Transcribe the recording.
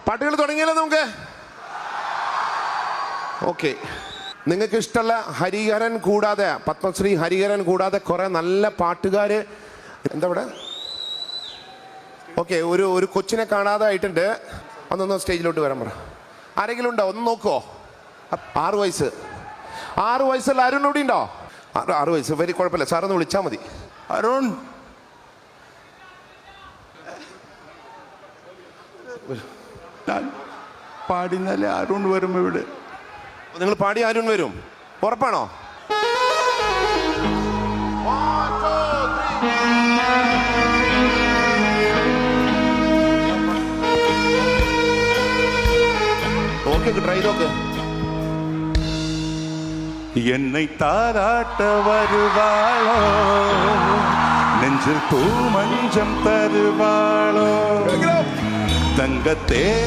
പാട്ടുകൾ തുടങ്ങിയല്ലോ നമുക്ക്. ഓക്കെ, നിങ്ങൾക്ക് ഇഷ്ടമുള്ള ഹരിഹരൻ കൂടാതെ, പത്മശ്രീ ഹരിഹരൻ കൂടാതെ കുറെ നല്ല പാട്ടുകാർ എന്താ ഇവിടെ? ഓക്കെ, ഒരു കൊച്ചിനെ കാണാതെ ആയിട്ടുണ്ട്. ഒന്നൊന്ന് സ്റ്റേജിലോട്ട് വരാൻ പറ. ആരെങ്കിലും ഉണ്ടോ? ഒന്ന് നോക്കുവോ? 6 വയസ്സ്. 6 വയസ്സുള്ള അരുൺ ഇവിടെ ഉണ്ടോ? 6 വയസ്സ്. വരി, കുഴപ്പമില്ല, സാറൊന്ന് വിളിച്ചാൽ മതി. അരുൺ, പാടിന്നാലേ അരുൺ വരും ഇവിടെ. നിങ്ങൾ പാടി അരുൺ വരും, ഉറപ്പാണോ? നോക്ക്, ട്രൈ നോക്ക്. என்னை தாராட்ட வருவாளோ, நெஞ்சில் பூ மஞ்சம் தருவாளோ, தங்கத்தே